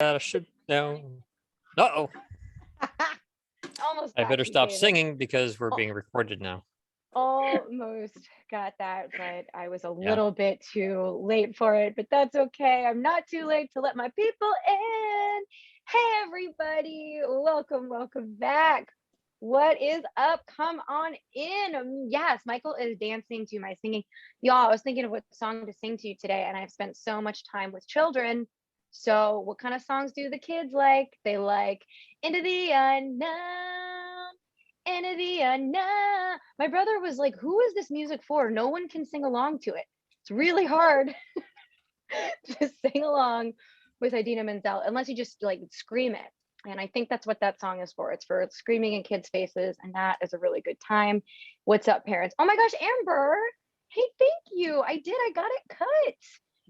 I should no. Uh-oh. Almost I got better you, stop David. singing because we're being recorded now. Almost got that, but I was a Yeah. little bit too late for it, but that's okay. I'm not too late to let my people in. Hey, everybody. Welcome back. What is up? Come on in. Yes, Michael is dancing to my singing. Y'all, I was thinking of what song to sing to you today, and I've spent so much time with children. So, what kind of songs do the kids like? They like Into the Unknown, Into the Unknown. My brother was like, who is this music for? No one can sing along to it. It's really hard to sing along with Idina Menzel unless you just like scream it. And I think that's what that song is for. It's for screaming in kids' faces, and that is a really good time. What's up, parents? Oh my gosh, Amber. Hey, thank you. I did. I got it cut.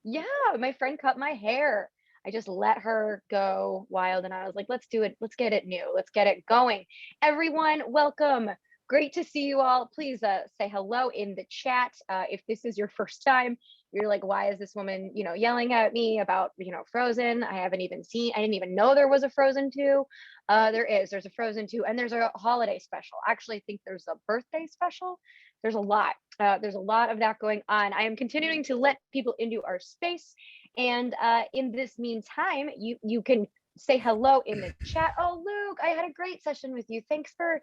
Yeah, my friend cut my hair. I just let her go wild and I was like, let's do it. Let's get it new. Let's get it going. Everyone, welcome. Great to see you all. Please say hello in the chat. If this is your first time, you're like, why is this woman, yelling at me about, Frozen? I didn't even know there was a Frozen 2. There's a Frozen 2 and there's a holiday special. Actually, I think there's a birthday special. There's a lot. There's a lot of that going on. I am continuing to let people into our space. And in this meantime, you can say hello in the chat. Oh, Luke, I had a great session with you. Thanks for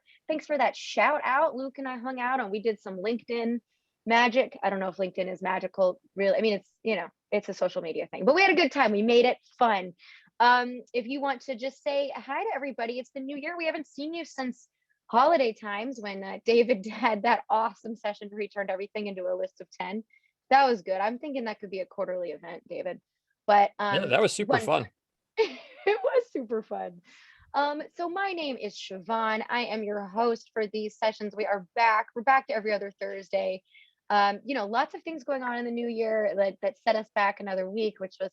that shout out. Luke and I hung out and we did some LinkedIn magic. I don't know if LinkedIn is magical, really. I mean, it's a social media thing, but we had a good time. We made it fun. If you want to just say hi to everybody, it's the new year. We haven't seen you since holiday times when David had that awesome session where he turned everything into a list of 10. That was good. I'm thinking that could be a quarterly event, David. But Yeah, that was super fun. it was super fun. So my name is Siobhan. I am your host for these sessions. We are back. We're back to every other Thursday. Lots of things going on in the new year that set us back another week, which was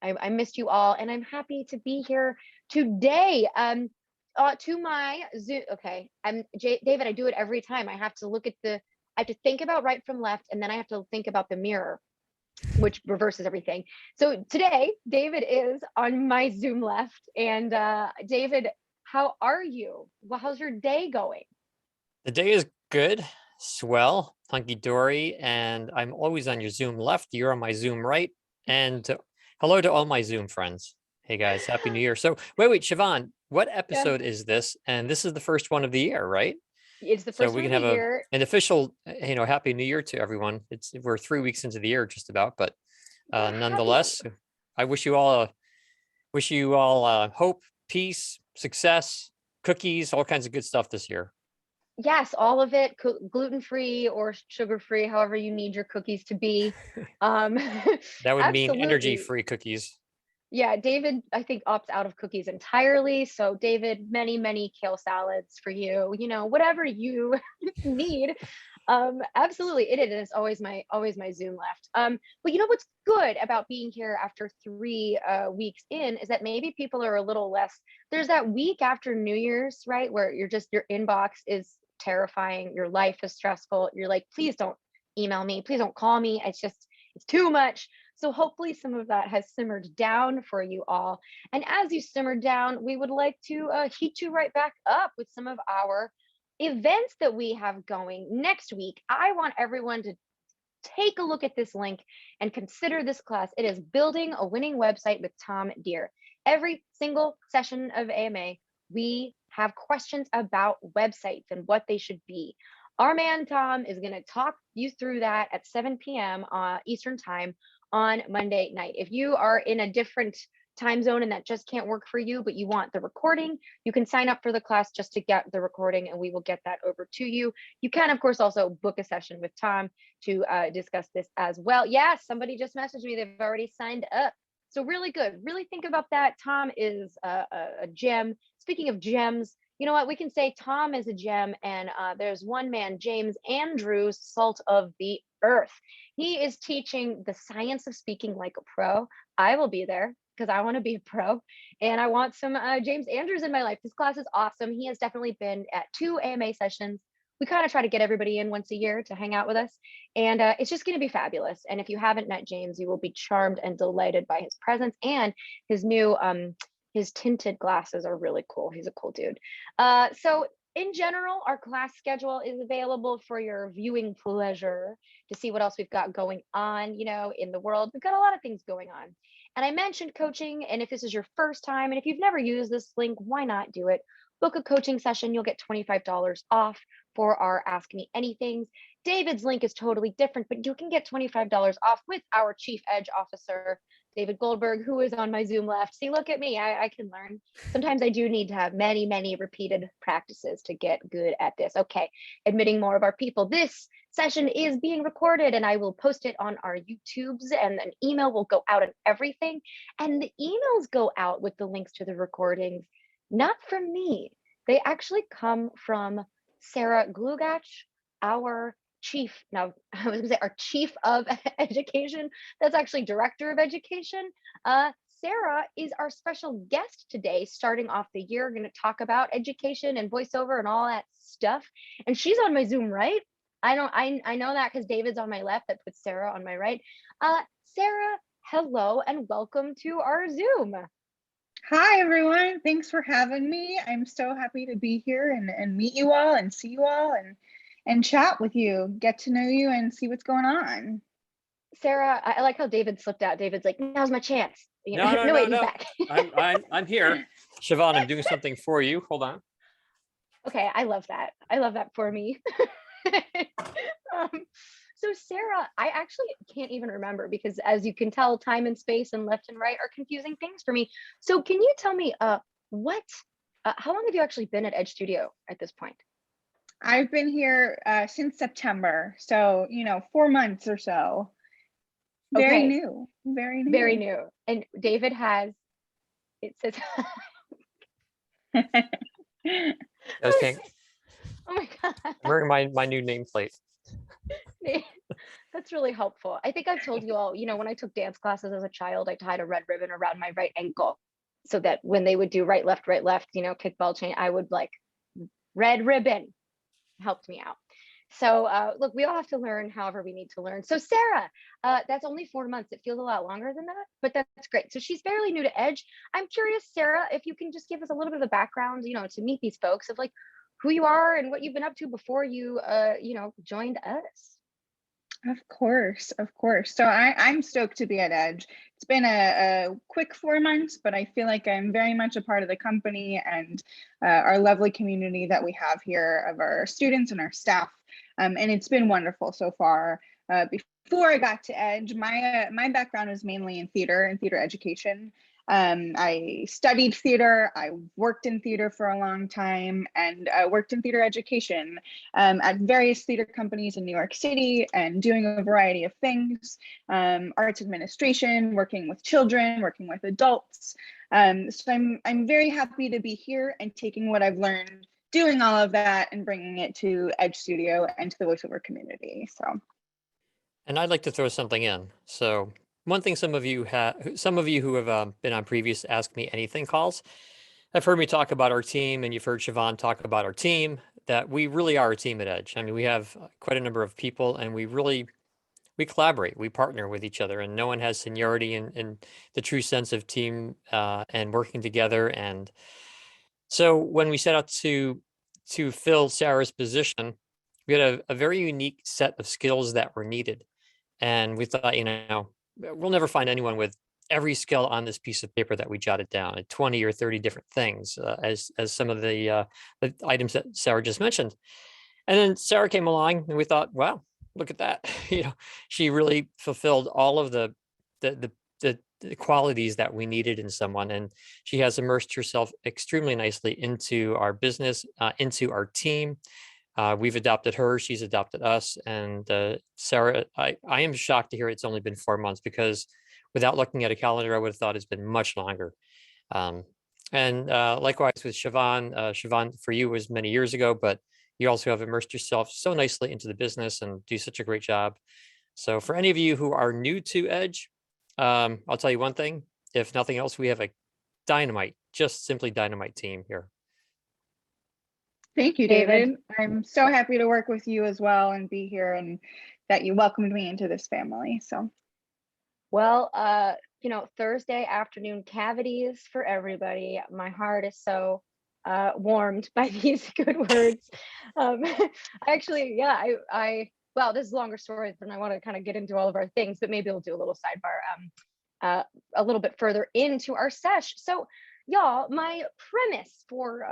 I missed you all, and I'm happy to be here today. To my Zoom. Okay, David. I do it every time. I have to think about right from left, and then I have to think about the mirror, which reverses everything. So today, David is on my Zoom left. And David, how are you? Well, how's your day going? The day is good, swell, hunky dory, and I'm always on your Zoom left. You're on my Zoom right. And hello to all my Zoom friends. Hey guys, Happy New Year. So wait, Siobhan, what Yeah, episode is this? And this is the first one of the year, right? it's the So first we one can of the have year. an official, Happy New Year to everyone. We're 3 weeks into the year just about, but Yeah, happy. nonetheless, I wish you all hope, peace, success, cookies, all kinds of good stuff this year. Yes, all of it, gluten-free or sugar-free, however you need your cookies to be. Um, That would mean absolutely. energy-free cookies. Yeah, David, I think, opts out of cookies entirely. So, David, many, many kale salads for you, whatever you need. Absolutely, it is. It's always my Zoom left. But what's good about being here after 3 weeks in is that maybe people are a little less. There's that week after New Year's, right, where your inbox is terrifying, your life is stressful. You're like, please don't email me, please don't call me. It's too much. So hopefully some of that has simmered down for you all. And as you simmer down, we would like to heat you right back up with some of our events that we have going next week. I want everyone to take a look at this link and consider this class. It is Building a Winning Website with Tom Deere. Every single session of AMA, we have questions about websites and what they should be. Our man Tom is going to talk you through that at 7 p.m. Eastern Time on Monday night. If you are in a different time zone and that just can't work for you, but you want the recording, you can sign up for the class just to get the recording and we will get that over to you. You can, of course, also book a session with Tom to discuss this as well. Yeah, somebody just messaged me. They've already signed up. So really good. Really think about that. Tom is a gem. Speaking of gems, you know what? We can say Tom is a gem. And there's one man, James Andrews, salt of the earth. He is teaching the science of speaking like a pro. I will be there because I want to be a pro and I want some James Andrews in my life. This class is awesome. He has definitely been at 2 AMA sessions we kind of try to get everybody in once a year to hang out with us. And it's just going to be fabulous. And if you haven't met James, you will be charmed and delighted by his presence, and his new his tinted glasses are really cool. He's a cool dude. So in general, our class schedule is available for your viewing pleasure to see what else we've got going on, in the world. We've got a lot of things going on. And I mentioned coaching, and if this is your first time, and if you've never used this link, why not do it? Book a coaching session. You'll get $25 off for our Ask Me Anythings. David's link is totally different, but you can get $25 off with our Chief Edge Officer, David Goldberg, who is on my Zoom left. See, look at me. I can learn. Sometimes I do need to have many, many repeated practices to get good at this. Okay, admitting more of our people. This session is being recorded, and I will post it on our YouTubes, and an email will go out and everything. And the emails go out with the links to the recordings, not from me. They actually come from Sarah Glugatch, our chief. Now, I was gonna say our chief of education. That's actually director of education. Sarah is our special guest today, starting off the year. We're going to talk about education and voiceover and all that stuff. And she's on my Zoom right. I know that because David's on my left. That puts Sarah on my right. Sarah, hello and welcome to our Zoom. Hi, everyone. Thanks for having me. I'm so happy to be here and meet you all and see you all and chat with you, get to know you and see what's going on. Sarah, I like how David slipped out. David's like, now's my chance. No, Wait, he's back. I'm here. Siobhan, I'm doing something for you. Hold on. Okay, I love that. I love that for me. So Sarah, I actually can't even remember because, as you can tell, time and space and left and right are confusing things for me. So can you tell me how long have you actually been at Edge Studio at this point? I've been here since September, so 4 months or so. Very Okay. new, very new. Very new. And David has, it says, Okay. oh my God. I'm wearing my new nameplate. That's really helpful. I think I've told you all, when I took dance classes as a child, I tied a red ribbon around my right ankle so that when they would do right, left, kickball chain, I would like red ribbon. Helped me out. So look, we all have to learn however we need to learn. So Sarah, that's only 4 months. It feels a lot longer than that, but that's great. So she's fairly new to Edge. I'm curious, Sarah, if you can just give us a little bit of the background, to meet these folks of like who you are and what you've been up to before you, joined us. Of course, of course. So I'm stoked to be at Edge. It's been a quick 4 months, but I feel like I'm very much a part of the company and our lovely community that we have here of our students and our staff. And it's been wonderful so far. Before I got to Edge, my background was mainly in theater and theater education. I studied theater, I worked in theater for a long time, and worked in theater education at various theater companies in New York City and doing a variety of things, arts administration, working with children, working with adults. So I'm very happy to be here and taking what I've learned, doing all of that and bringing it to Edge Studio and to the voiceover community. So. And I'd like to throw something in. So one thing some of you who have been on previous Ask Me Anything calls have heard me talk about our team, and you've heard Siobhan talk about our team, that we really are a team at Edge. I mean, we have quite a number of people, and we collaborate, we partner with each other, and no one has seniority in the true sense of team and working together. And so when we set out to fill Sarah's position, we had a very unique set of skills that were needed. And we thought, we'll never find anyone with every skill on this piece of paper that we jotted down, 20 or 30 different things, as some of the items that Sarah just mentioned. And then Sarah came along, and we thought, wow, look at that. She really fulfilled all of the qualities that we needed in someone, and she has immersed herself extremely nicely into our business, into our team. We've adopted her, she's adopted us. And Sarah, I am shocked to hear it's only been 4 months, because without looking at a calendar, I would have thought it's been much longer. And likewise with Siobhan. Siobhan, for you, was many years ago, but you also have immersed yourself so nicely into the business and do such a great job. So for any of you who are new to Edge, I'll tell you one thing. If nothing else, we have a dynamite, just simply dynamite team here. Thank you, David. David. I'm so happy to work with you as well and be here, and that you welcomed me into this family. So, Well, Thursday afternoon cavities for everybody. My heart is so warmed by these good words. Actually, yeah, well, this is a longer story than I want to kind of get into all of our things, but maybe we'll do a little sidebar a little bit further into our sesh. So, y'all, my premise for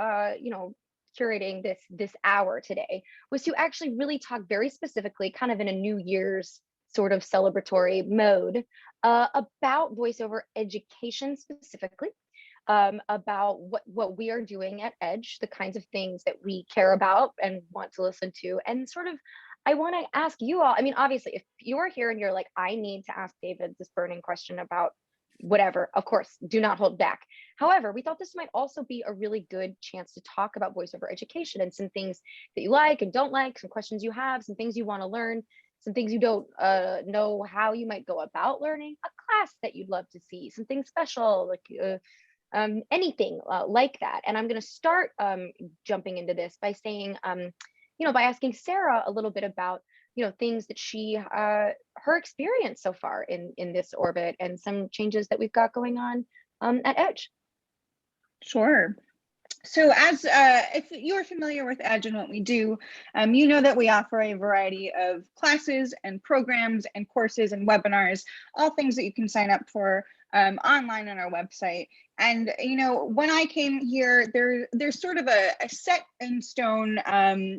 curating this hour today was to actually really talk very specifically, kind of in a New Year's sort of celebratory mode, about voiceover education specifically, about what we are doing at Edge, the kinds of things that we care about and want to listen to, and sort of I want to ask you all. I mean, obviously, if you're here and you're like, I need to ask David this burning question about whatever, of course, do not hold back. However, we thought this might also be a really good chance to talk about voiceover education and some things that you like and don't like, some questions you have, some things you want to learn, some things you don't know how you might go about learning, a class that you'd love to see, something special, like anything like that. And I'm going to start jumping into this by saying, by asking Sarah a little bit about, things that she, her experience so far in this orbit and some changes that we've got going on at Edge. sure. So as if you're familiar with Edge and what we do, you know that we offer a variety of classes and programs and courses and webinars, all things that you can sign up for online on our website. And when I came here, there's sort of a set in stone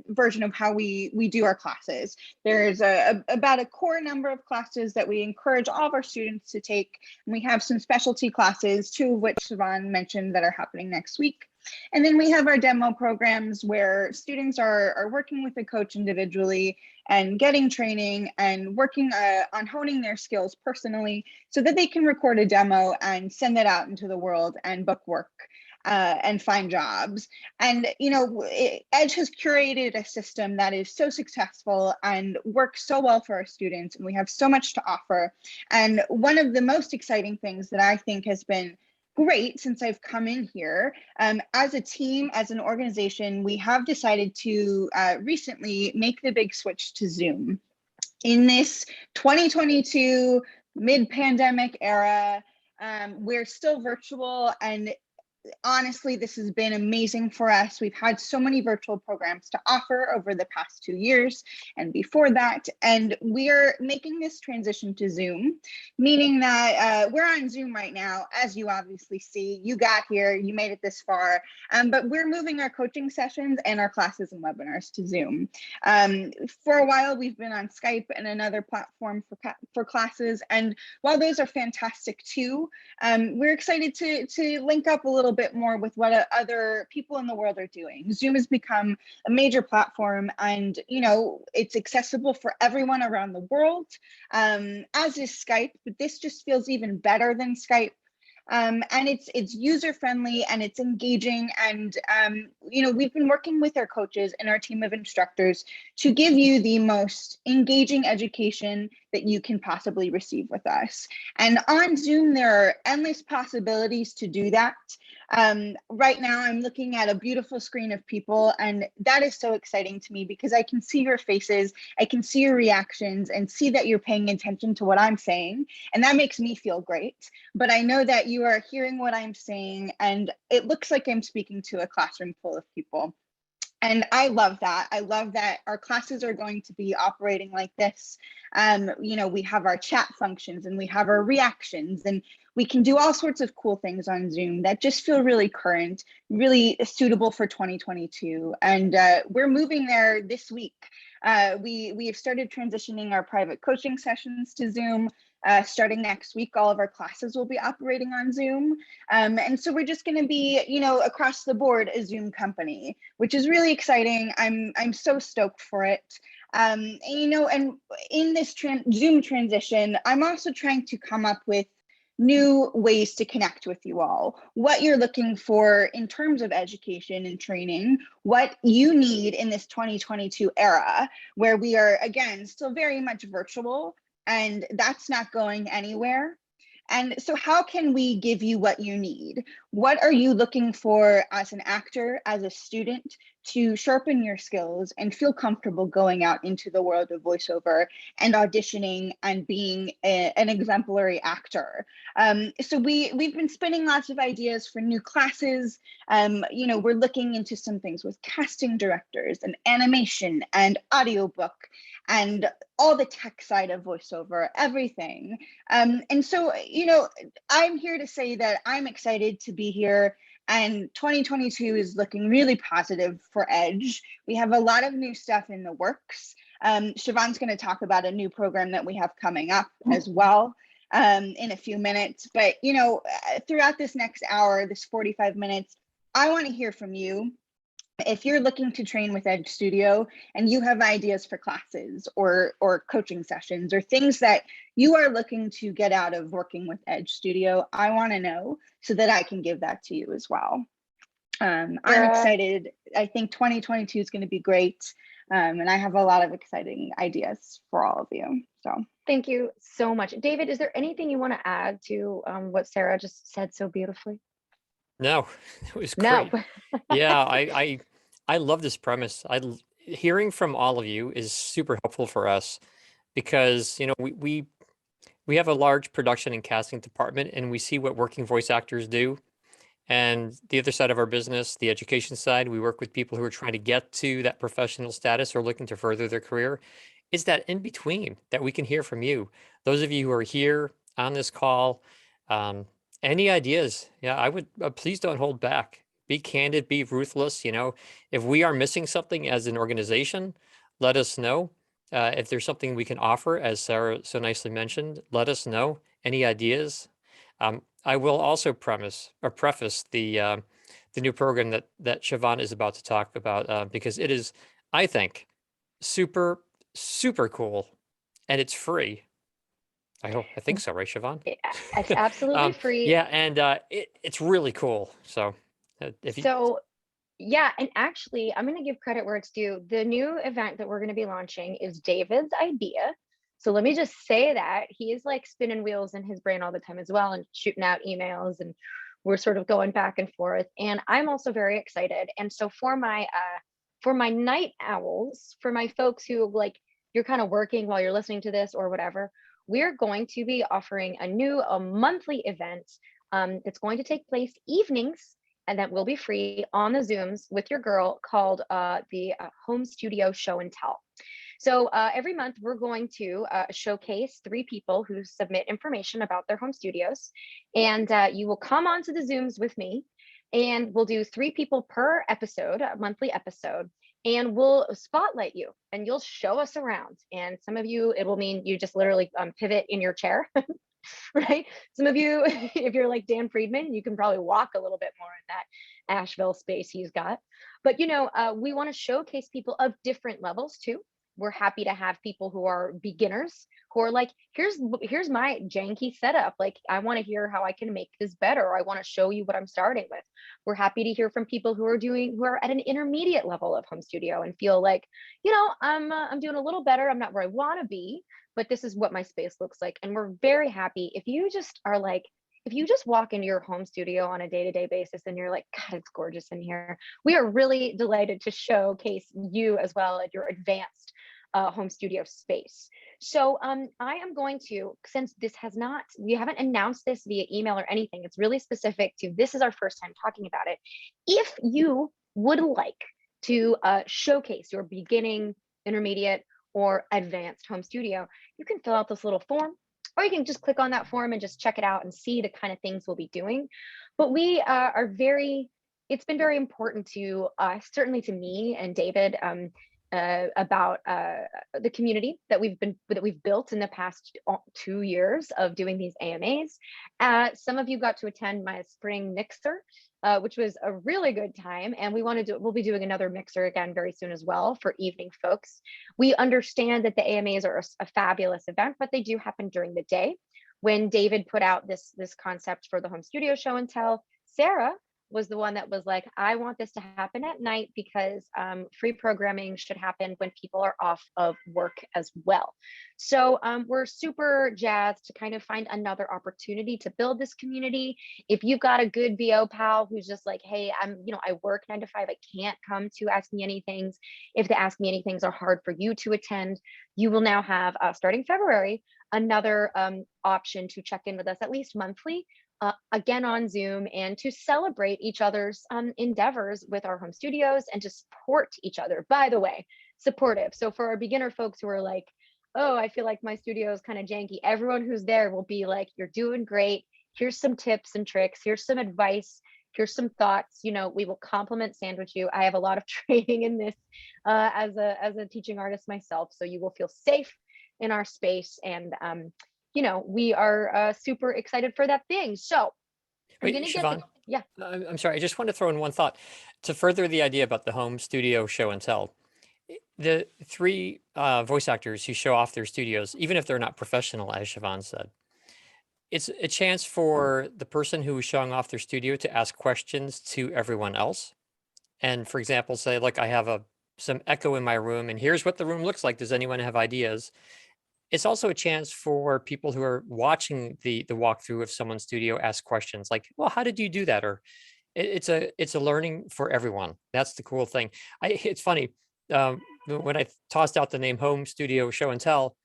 version of how we do our classes. There's about a core number of classes that we encourage all of our students to take, and we have some specialty classes, two of which Siobhan mentioned that are happening next week. And then we have our demo programs where students are working with a coach individually and getting training and working on honing their skills personally so that they can record a demo and send it out into the world and book work and find jobs. And, Edge has curated a system that is so successful and works so well for our students, and we have so much to offer. And one of the most exciting things that I think has been great since I've come in here, as a team, as an organization, we have decided to recently make the big switch to Zoom. In this 2022 mid-pandemic era, we're still virtual, and honestly, this has been amazing for us. We've had so many virtual programs to offer over the past 2 years and before that, and we're making this transition to Zoom, meaning that we're on Zoom right now, as you obviously see. You got here, you made it this far, but we're moving our coaching sessions and our classes and webinars to Zoom. For a while, we've been on Skype and another platform for classes, and while those are fantastic too, we're excited to link up a little bit more with what other people in the world are doing. Zoom has become a major platform, and it's accessible for everyone around the world, as is Skype, but this just feels even better than Skype. And it's user friendly and it's engaging, and we've been working with our coaches and our team of instructors to give you the most engaging education that you can possibly receive with us. And on Zoom, there are endless possibilities to do that. Right now, I'm looking at a beautiful screen of people, and that is so exciting to me because I can see your faces, I can see your reactions, and see that you're paying attention to what I'm saying, and that makes me feel great. But I know that you are hearing what I'm saying, and it looks like I'm speaking to a classroom full of people. And I love that. I love that our classes are going to be operating like this. We have our chat functions and we have our reactions, and we can do all sorts of cool things on Zoom that just feel really current, really suitable for 2022. And we're moving there this week. We have started transitioning our private coaching sessions to Zoom. Starting next week, all of our classes will be operating on Zoom. And so we're just going to be, across the board a Zoom company, which is really exciting. I'm so stoked for it. And in this Zoom transition, I'm also trying to come up with new ways to connect with you all, what you're looking for in terms of education and training, what you need in this 2022 era, where we are, again, still very much virtual, and that's not going anywhere. And so how can we give you what you need? What are you looking for as an actor, as a student, to sharpen your skills and feel comfortable going out into the world of voiceover and auditioning and being an exemplary actor? So we've been spinning lots of ideas for new classes. We're looking into some things with casting directors and animation and audiobook and all the tech side of voiceover, everything. And so, I'm here to say that I'm excited to be here, and 2022 is looking really positive for Edge. We have a lot of new stuff in the works. Siobhan's going to talk about a new program that we have coming up as well in a few minutes. But, throughout this next hour, this 45 minutes, I want to hear from you. If you're looking to train with Edge Studio and you have ideas for classes or coaching sessions or things that you are looking to get out of working with Edge Studio, I want to know so that I can give that to you as well. I'm excited. I think 2022 is going to be great. And I have a lot of exciting ideas for all of you. So thank you so much. David, is there anything you want to add to what Sarah just said so beautifully? No, it was great. No. Yeah, I love this premise. Hearing from all of you is super helpful for us because we have a large production and casting department, and we see what working voice actors do. And the other side of our business, the education side, we work with people who are trying to get to that professional status or looking to further their career. Is that in between that we can hear from you? Those of you who are here on this call, any ideas? Yeah, I would please don't hold back. Be candid, be ruthless. If we are missing something as an organization, let us know. If there's something we can offer, as Sarah so nicely mentioned, let us know. Any ideas? I will also preface the new program that Siobhan is about to talk about because it is, I think, super cool, and it's free. I think so, right, Siobhan? It's absolutely free. Yeah, and it's really cool. So, yeah, and actually, I'm going to give credit where it's due. The new event that we're going to be launching is David's idea. So let me just say that he is like spinning wheels in his brain all the time as well and shooting out emails, and we're sort of going back and forth. And I'm also very excited. And so for my night owls, for my folks who you're kind of working while you're listening to this or whatever, we're going to be offering a monthly event that's going to take place evenings, and that will be free on the Zooms with your girl, called the Home Studio Show and Tell. So every month we're going to showcase 3 people who submit information about their home studios, and you will come onto the Zooms with me, and we'll do 3 people per episode, a monthly episode, and we'll spotlight you and you'll show us around. And some of you, it will mean you just literally pivot in your chair. Right? Some of you, if you're like Dan Friedman, you can probably walk a little bit more in that Asheville space he's got. But we want to showcase people of different levels too. We're happy to have people who are beginners, who are like, here's my janky setup. Like, I want to hear how I can make this better. Or I want to show you what I'm starting with. We're happy to hear from people who are at an intermediate level of home studio and feel like, I'm doing a little better. I'm not where I want to be, but this is what my space looks like. And we're very happy if you just walk into your home studio on a day-to-day basis and you're like, God, it's gorgeous in here. We are really delighted to showcase you as well at your advanced home studio space. So I am going to, since we haven't announced this via email or anything, it's really specific to, this is our first time talking about it. If you would like to showcase your beginning, intermediate, or advanced home studio, you can fill out this little form, or you can just click on that form and just check it out and see the kind of things we'll be doing. But we it's been very important to us, certainly to me and David, about the community that we've built in the past 2 years of doing these AMAs. Some of you got to attend my spring mixer, which was a really good time, and we'll be doing another mixer again very soon as well for evening folks. We understand that the AMAs are a fabulous event, but they do happen during the day. When David put out this concept for the home studio show and tell, Sarah was the one that was like, I want this to happen at night because free programming should happen when people are off of work as well. So we're super jazzed to kind of find another opportunity to build this community. If you've got a good VO pal who's just like, hey, I work 9 to 5, I can't come to Ask Me Anythings. If the Ask Me Anythings are hard for you to attend, you will now have, starting February, another option to check in with us at least monthly, again on Zoom, and to celebrate each other's endeavors with our home studios and to support each other. By the way, supportive. So for our beginner folks who are like, oh, I feel like my studio is kind of janky, everyone who's there will be like, you're doing great. Here's some tips and tricks. Here's some advice. Here's some thoughts. We will compliment sandwich you. I have a lot of training in this as a teaching artist myself, so you will feel safe in our space. And we are super excited for that thing. So we're Wait, gonna Siobhan, yeah. I'm sorry. I just want to throw in one thought to further the idea about the home studio show and tell. The three voice actors who show off their studios, even if they're not professional, as Siobhan said, it's a chance for the person who is showing off their studio to ask questions to everyone else. And for example, say, look, I have some echo in my room, and here's what the room looks like. Does anyone have ideas? It's also a chance for people who are watching the walkthrough of someone's studio ask questions like, well, how did you do that? Or it's a learning for everyone. That's the cool thing. It's funny. When I tossed out the name Home Studio Show and Tell,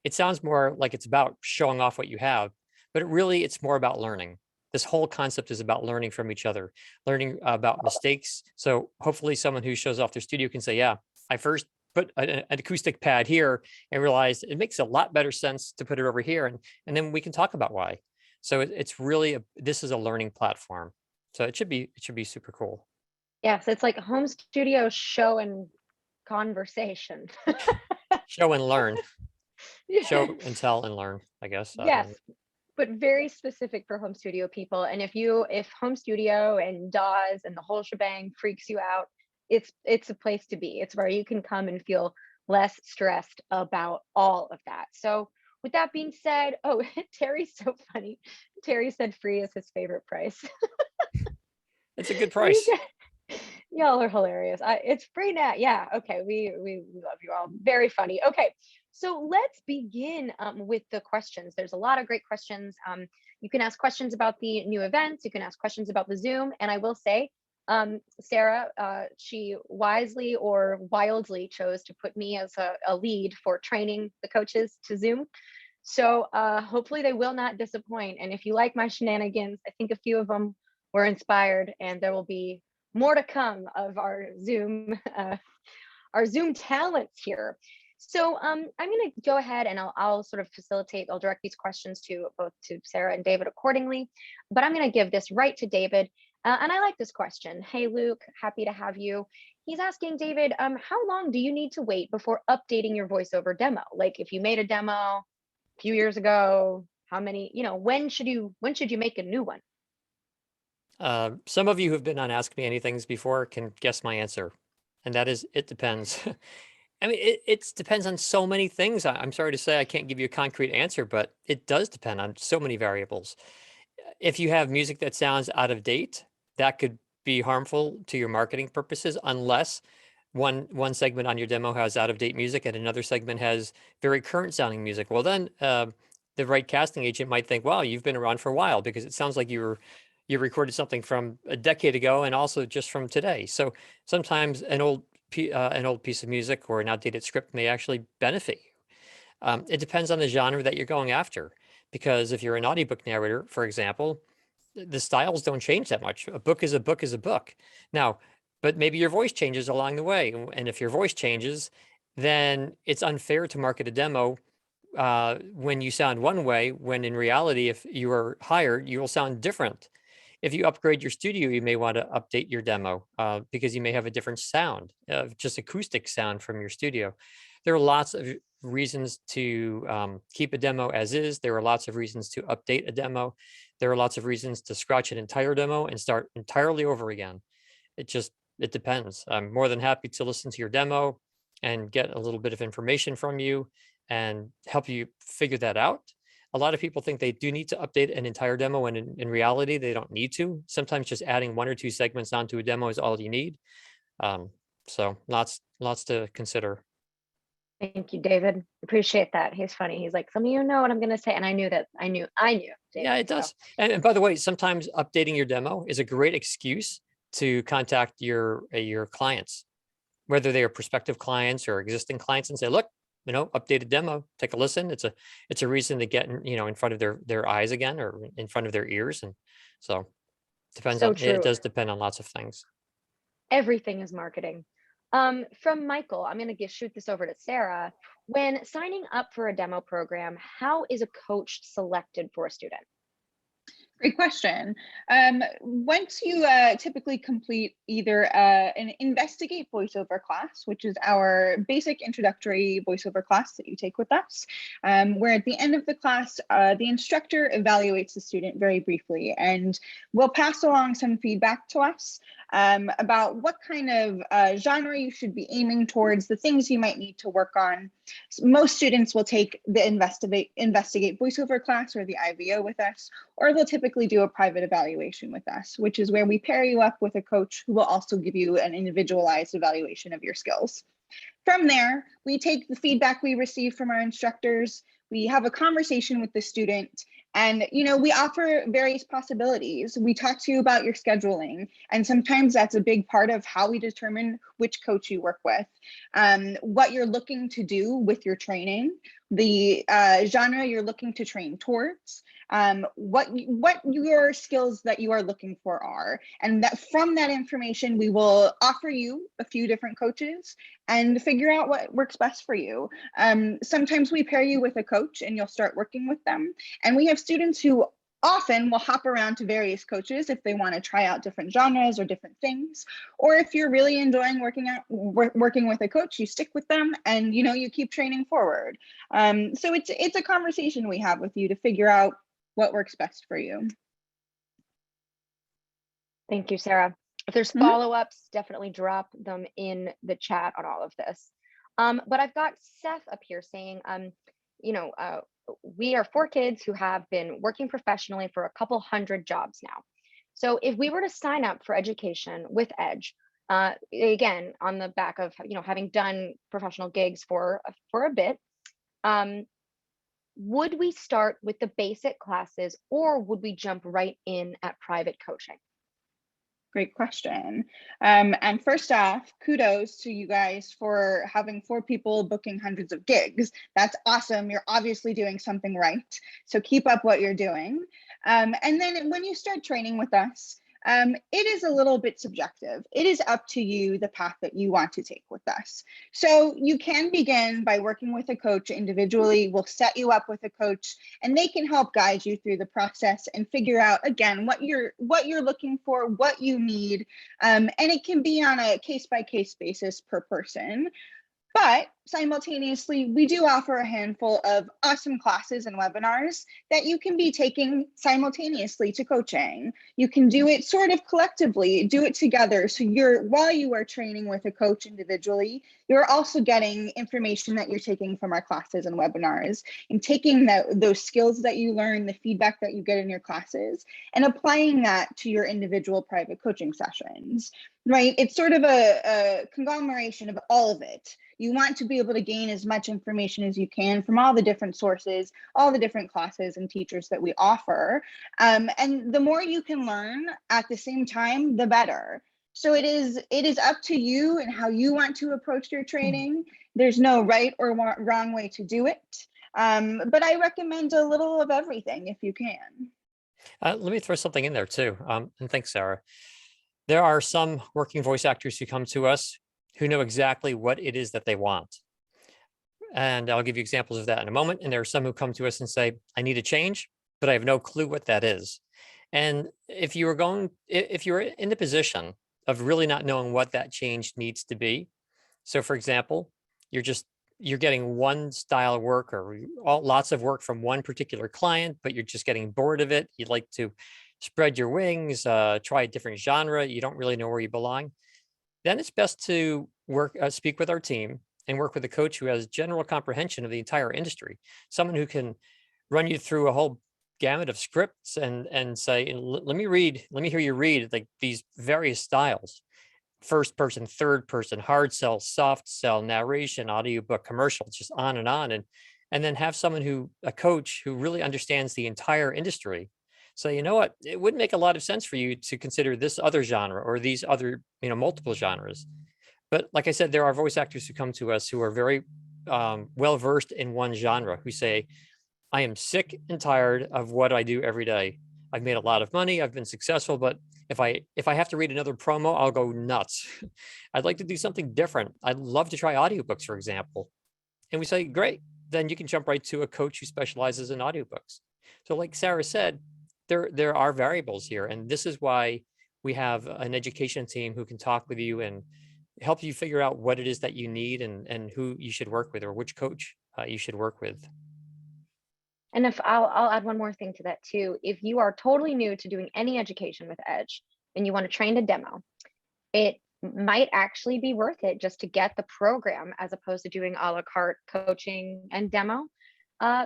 it sounds more like it's about showing off what you have, but it's more about learning. This whole concept is about learning from each other, learning about mistakes. So hopefully someone who shows off their studio can say, yeah, I first put an acoustic pad here and realized it makes a lot better sense to put it over here. And then we can talk about why. So it's really, this is a learning platform. So it should be super cool. Yes, it's like home studio show and conversation. Show and learn. Yeah. Show and tell and learn, I guess. Yes, but very specific for home studio people. And if home studio and DAWs and the whole shebang freaks you out, it's a place to be. It's where you can come and feel less stressed about all of that. So with that being said, oh, Terry's so funny. Terry said free is his favorite price. It's a good price. Y'all are hilarious. It's free now. Yeah. Okay. We love you all. Very funny. Okay. So let's begin with the questions. There's a lot of great questions. You can ask questions about the new events. You can ask questions about the Zoom. And I will say, Sarah, she wisely or wildly chose to put me as a lead for training the coaches to Zoom. So hopefully they will not disappoint. And if you like my shenanigans, I think a few of them were inspired, and there will be more to come of our Zoom talents here. So I'm going to go ahead and I'll sort of facilitate. I'll direct these questions to both to Sarah and David accordingly. But I'm going to give this right to David. And I like this question. Hey, Luke, happy to have you. He's asking David, how long do you need to wait before updating your voiceover demo? Like if you made a demo a few years ago, how many, when should you make a new one? Some of you who've been on Ask Me Anythings before can guess my answer, and that is it depends. I mean, it depends on so many things. I'm sorry to say I can't give you a concrete answer, but it does depend on so many variables. If you have music that sounds out of date, that could be harmful to your marketing purposes unless one segment on your demo has out of date music and another segment has very current sounding music. Well, then the right casting agent might think, wow, you've been around for a while because it sounds like you recorded something from a decade ago and also just from today. So sometimes an old piece of music or an outdated script may actually benefit you. It depends on the genre that you're going after, because if you're an audiobook narrator, for example, the styles don't change that much. A book is a book is a book. Now, but maybe your voice changes along the way. And if your voice changes, then it's unfair to market a demo when you sound one way, when in reality, if you are hired, you will sound different. If you upgrade your studio, you may want to update your demo because you may have a different sound, just acoustic sound from your studio. There are lots of reasons to keep a demo as is. There are lots of reasons to update a demo. There are lots of reasons to scratch an entire demo and start entirely over again. It depends. I'm more than happy to listen to your demo and get a little bit of information from you and help you figure that out. a lot of people think they do need to update an entire demo, and in reality, they don't need to. Sometimes just adding 1 or 2 segments onto a demo is all you need. So lots to consider. Thank you, David. Appreciate that. He's funny. He's like, some of you know what I'm going to say. And I knew that. I knew. David, Yeah, it so. does. And by the way, sometimes updating your demo is a great excuse to contact your clients, whether they are prospective clients or existing clients, and say, look, updated demo, take a listen. It's a reason to get in front of their eyes again, or in front of their ears. And so So true. it does depend on lots of things. Everything is marketing. From Michael, I'm going to shoot this over to Sarah. When signing up for a demo program, how is a coach selected for a student? Great question. Once you typically complete either an Investigate Voiceover class, which is our basic introductory voiceover class that you take with us, where at the end of the class, the instructor evaluates the student very briefly and will pass along some feedback to us about what kind of genre you should be aiming towards, the things you might need to work on. Most students will take the Investigate Voiceover class or the IVO with us, or they'll typically do a private evaluation with us, which is where we pair you up with a coach who will also give you an individualized evaluation of your skills. From there, we take the feedback we receive from our instructors, we have a conversation with the student, and we offer various possibilities. We talk to you about your scheduling, and sometimes that's a big part of how we determine which coach you work with, what you're looking to do with your training, the genre you're looking to train towards, what your skills that you are looking for are, and that from that information we will offer you a few different coaches and figure out what works best for you. Sometimes we pair you with a coach and you'll start working with them, and we have students who often will hop around to various coaches if they want to try out different genres or different things, or if you're really enjoying working with a coach, you stick with them and you keep training forward. So it's a conversation we have with you to figure out what works best for you. Thank you, Sarah. If there's follow-ups, definitely drop them in the chat on all of this. But I've got Seth up here saying, we are 4 kids who have been working professionally for a couple hundred jobs now. So if we were to sign up for education with Edge, again, on the back of having done professional gigs for a bit, would we start with the basic classes, or would we jump right in at private coaching? Great question. And first off, kudos to you guys for having 4 people booking hundreds of gigs. That's awesome. You're obviously doing something right. So keep up what you're doing. And then when you start training with us, it is a little bit subjective. It is up to you the path that you want to take with us. So you can begin by working with a coach individually. We'll set you up with a coach and they can help guide you through the process and figure out, again, what you're looking for, what you need. And it can be on a case-by-case basis per person. But simultaneously, we do offer a handful of awesome classes and webinars that you can be taking simultaneously to coaching. You can do it sort of collectively, do it together. So while you are training with a coach individually, you're also getting information that you're taking from our classes and webinars, and taking those skills that you learn, the feedback that you get in your classes, and applying that to your individual private coaching sessions, right? It's sort of a conglomeration of all of it. You want to be able to gain as much information as you can from all the different sources, all the different classes and teachers that we offer. And the more you can learn at the same time, the better. So it is up to you and how you want to approach your training. There's no right or wrong way to do it. But I recommend a little of everything if you can. Let me throw something in there too. And thanks, Sarah. There are some working voice actors who come to us who know exactly what it is that they want. And I'll give you examples of that in a moment. And there are some who come to us and say, I need a change, but I have no clue what that is. And if you're in the position of really not knowing what that change needs to be. So for example, you're getting one style of work or lots of work from one particular client, but you're just getting bored of it. You'd like to spread your wings, try a different genre. You don't really know where you belong. Then it's best to speak with our team and work with a coach who has general comprehension of the entire industry, someone who can run you through a whole gamut of scripts and say, let me hear you read like these various styles: first person, third person, hard sell, soft sell, narration, audiobook, commercial, just on and then have a coach who really understands the entire industry. So you know what, it would make a lot of sense for you to consider this other genre or these other, multiple genres. But like I said, there are voice actors who come to us who are very well versed in one genre, who say, I am sick and tired of what I do every day. I've made a lot of money, I've been successful, but if I have to read another promo, I'll go nuts. I'd like to do something different. I'd love to try audiobooks, for example. And we say, great, then you can jump right to a coach who specializes in audiobooks. So like Sarah said, there are variables here. And this is why we have an education team who can talk with you and help you figure out what it is that you need and who you should work with or which coach you should work with. And if I'll add one more thing to that too. If you are totally new to doing any education with Edge and you want to train to demo, it might actually be worth it just to get the program as opposed to doing a la carte coaching and demo.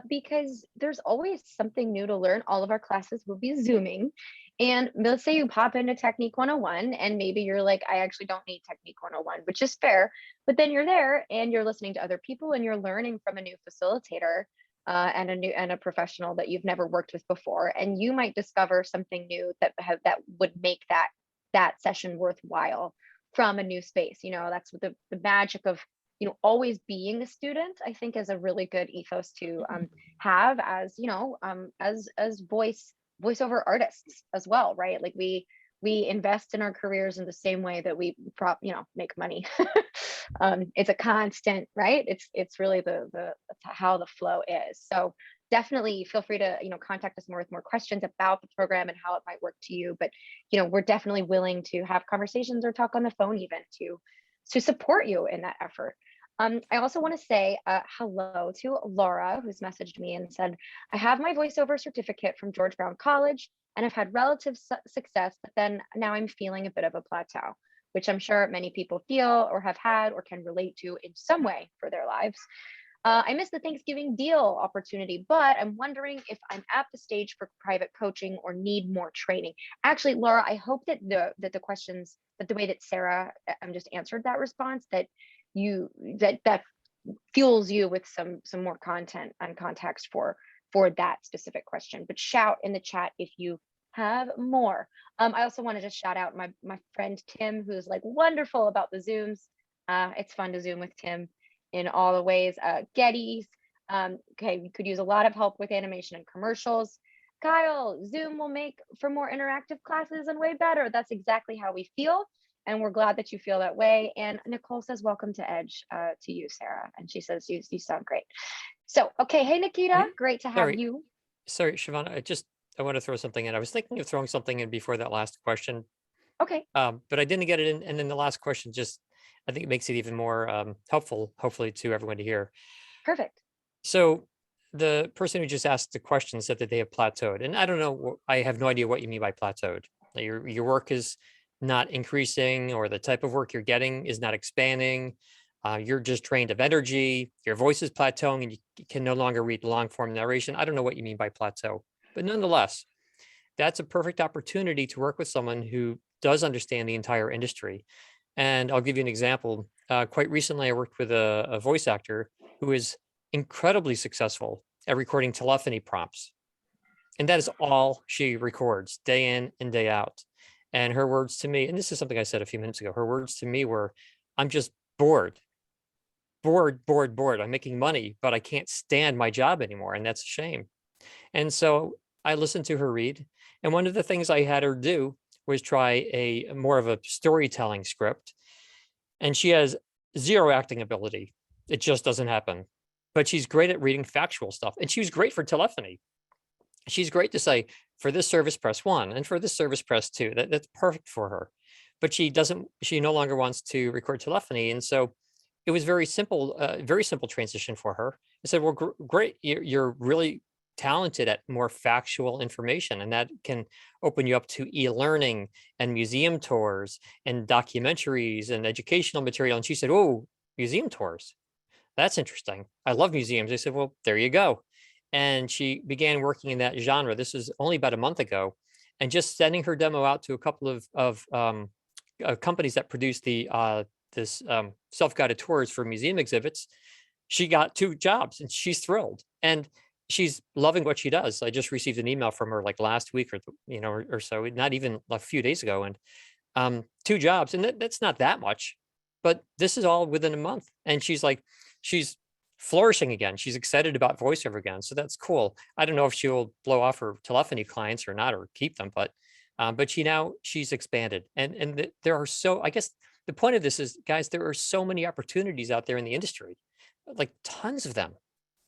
Because there's always something new to learn. All of our classes will be Zooming. And let's say you pop into Technique 101 and maybe you're like, I actually don't need Technique 101, which is fair. But then you're there and you're listening to other people and you're learning from a new facilitator and a professional that you've never worked with before. And you might discover something new that would make that session worthwhile from a new space. That's what the magic of always being a student, I think, is a really good ethos to have as as voiceover artists as well, right? Like we invest in our careers in the same way that we make money. It's a constant, right? It's really the how the flow is. So definitely feel free to contact us more with more questions about the program and how it might work to you. But we're definitely willing to have conversations or talk on the phone even to support you in that effort. I also want to say hello to Laura, who's messaged me and said, I have my voiceover certificate from George Brown College and I've had relative success, but then now I'm feeling a bit of a plateau, which I'm sure many people feel or have had or can relate to in some way for their lives. I missed the Thanksgiving deal opportunity, but I'm wondering if I'm at the stage for private coaching or need more training. Actually, Laura, I hope that the questions, that the way that Sarah just answered that response, that that fuels you with some more content and context for that specific question. But shout in the chat if you have more. I also want to just shout out my friend Tim, who's like wonderful about the Zooms. It's fun to Zoom with Tim in all the ways. Geddes, okay, we could use a lot of help with animation and commercials. Kyle, Zoom will make for more interactive classes and way better. That's exactly how we feel. And we're glad that you feel that way. And Nicole says, welcome to Edge to you, Sarah. And she says, you sound great. So, okay. Hey, Nikita, great to have you. Sorry, Siobhan, I want to throw something in. I was thinking of throwing something in before that last question. Okay. But I didn't get it in. And then the last question I think it makes it even more helpful, hopefully, to everyone to hear. Perfect. So the person who just asked the question said that they have plateaued. And I don't know, I have no idea what you mean by plateaued. Your work is not increasing, or the type of work you're getting is not expanding. You're just drained of energy. Your voice is plateauing and you can no longer read long form narration. I don't know what you mean by plateau, but nonetheless, that's a perfect opportunity to work with someone who does understand the entire industry. And I'll give you an example. Quite recently, I worked with a voice actor who is incredibly successful at recording telephony prompts. And that is all she records day in and day out. And her words to me, and this is something I said a few minutes ago, her words to me were, I'm just bored. I'm making money, but I can't stand my job anymore. And that's a shame. And so I listened to her read. And one of the things I had her do was try a more of a storytelling script. And she has zero acting ability. It just doesn't happen. But she's great at reading factual stuff. And she was great for telephony. She's great to say, for this service, press 1, and for this service, press 2. That's perfect for her. But she no longer wants to record telephony. And so it was very simple transition for her. I said, well, great. You're really talented at more factual information, and that can open you up to e-learning and museum tours and documentaries and educational material. And she said, oh, museum tours. That's interesting. I love museums. I said, well, there you go. and she began working in that genre. This was only about a month ago, and just sending her demo out to a couple of companies that produce this self-guided tours for museum exhibits, she got 2 jobs and she's thrilled. And she's loving what she does. I just received an email from her like last week or so, not even a few days ago. And 2 jobs, and that's not that much, but this is all within a month. And she's flourishing again. She's excited about voiceover again. So that's cool. I don't know if she'll blow off her telephony clients or not, or keep them, but she's expanded. And there are I guess the point of this is, guys, there are so many opportunities out there in the industry, like tons of them.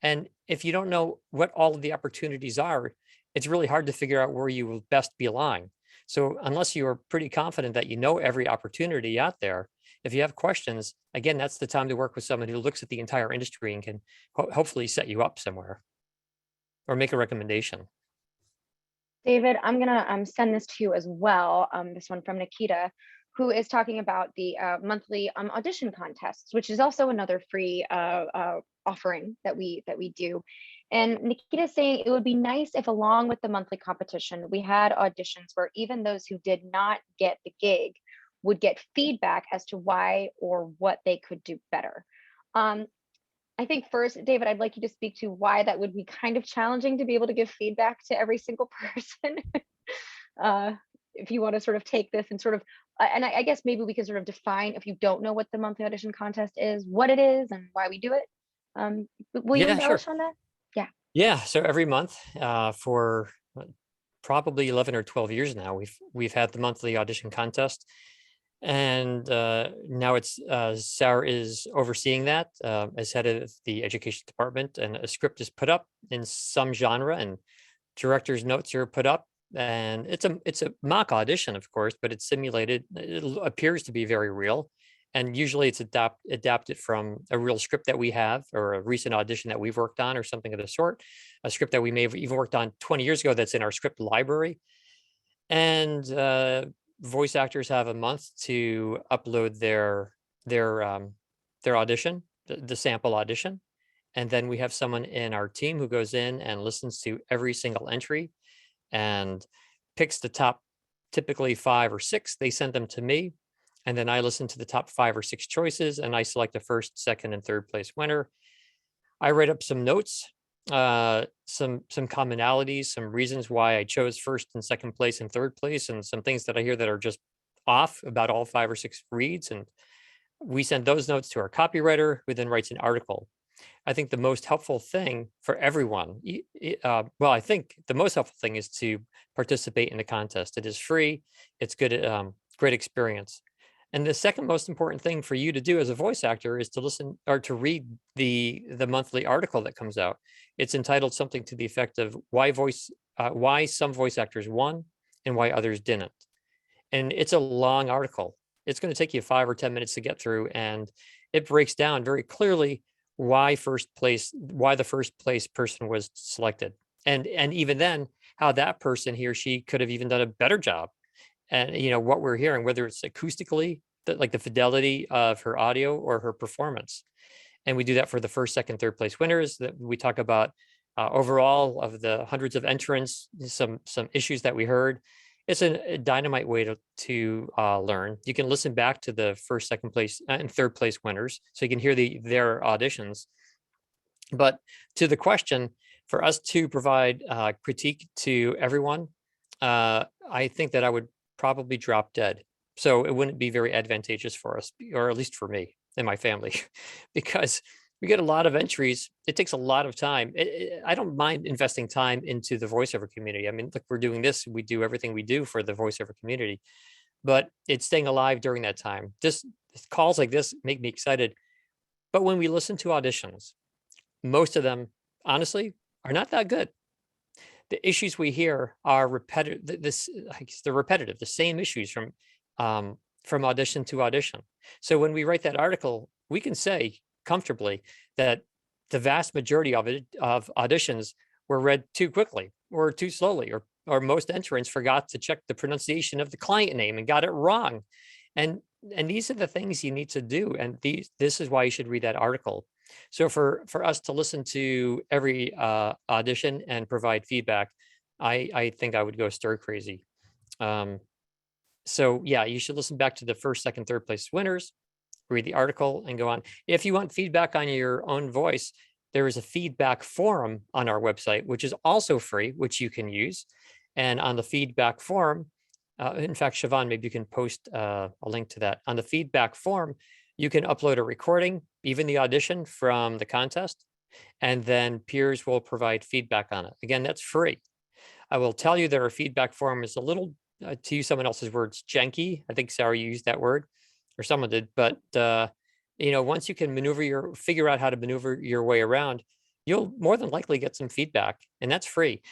And if you don't know what all of the opportunities are, it's really hard to figure out where you will best be aligned. So unless you are pretty confident that you know every opportunity out there, if you have questions, again, that's the time to work with someone who looks at the entire industry and can hopefully set you up somewhere or make a recommendation. David, I'm gonna send this to you as well. This one from Nikita, who is talking about the monthly audition contests, which is also another free offering that we do. And Nikita is saying it would be nice if, along with the monthly competition, we had auditions where even those who did not get the gig would get feedback as to why or what they could do better. I think first, David, I'd like you to speak to why that would be kind of challenging to be able to give feedback to every single person. If you want to sort of take this and sort of, and I guess maybe we can sort of define, if you don't know what the monthly audition contest is, what it is and why we do it. Will you Yeah, sure. embellish on that? Yeah. So every month for probably 11 or 12 years now, we've had the monthly audition contest. And now it's Sarah is overseeing that as head of the education department, and a script is put up in some genre, and director's notes are put up, and it's a mock audition, of course, but it's simulated. It appears to be very real, and usually it's adapted from a real script that we have, or a recent audition that we've worked on, or something of the sort. A script that we may have even worked on 20 years ago that's in our script library, and voice actors have a month to upload their audition, the sample audition, and then we have someone in our team who goes in and listens to every single entry and picks the top, typically 5 or 6. They send them to me, and then I listen to the top 5 or 6 choices, and I select the first, second, and third place winner. I write up some notes, some commonalities, some reasons why I chose first and second place and third place, and some things that I hear that are just off about all 5 or 6 reads. And we send those notes to our copywriter, who then writes an article. I think the most helpful thing for everyone, I think the most helpful thing is to participate in the contest. It is free. It's good, great experience. And the second most important thing for you to do as a voice actor is to listen, or to read the monthly article that comes out. It's entitled something to the effect of why some voice actors won and why others didn't. And it's a long article. It's going to take you 5 or 10 minutes to get through, and it breaks down very clearly why the first place person was selected, and even then how that person, he or she, could have even done a better job. And what we're hearing, whether it's acoustically, like the fidelity of her audio or her performance. And we do that for the first, second, third place winners. That we talk about overall of the hundreds of entrants, some issues that we heard. It's a dynamite way to learn. You can listen back to the first, second place, and third place winners, so you can hear their auditions. But to the question, for us to provide critique to everyone, I think that I would probably drop dead. So it wouldn't be very advantageous for us, or at least for me and my family, because we get a lot of entries. It takes a lot of time. I don't mind investing time into the voiceover community. I mean, look, we're doing this. We do everything we do for the voiceover community, but it's staying alive during that time. Calls like this make me excited. But when we listen to auditions, most of them, honestly, are not that good. The issues we hear are repetitive. They're repetitive. The same issues from audition to audition. So when we write that article, we can say comfortably that the vast majority of auditions were read too quickly or too slowly, or most entrants forgot to check the pronunciation of the client name and got it wrong. And these are the things you need to do. And this is why you should read that article. So for us to listen to every audition and provide feedback, I think I would go stir crazy. So yeah, you should listen back to the first, second, third place winners, read the article, and go on. If you want feedback on your own voice, there is a feedback forum on our website, which is also free, which you can use. And on the feedback forum, in fact, Siobhan, maybe you can post a link to that. On the feedback form, you can upload a recording, even the audition from the contest, and then peers will provide feedback on it. Again, that's free. I will tell you that our feedback form is a little, to use someone else's words, janky. I think Sarah used that word, or someone did. But once you can figure out how to maneuver your way around, you'll more than likely get some feedback, and that's free.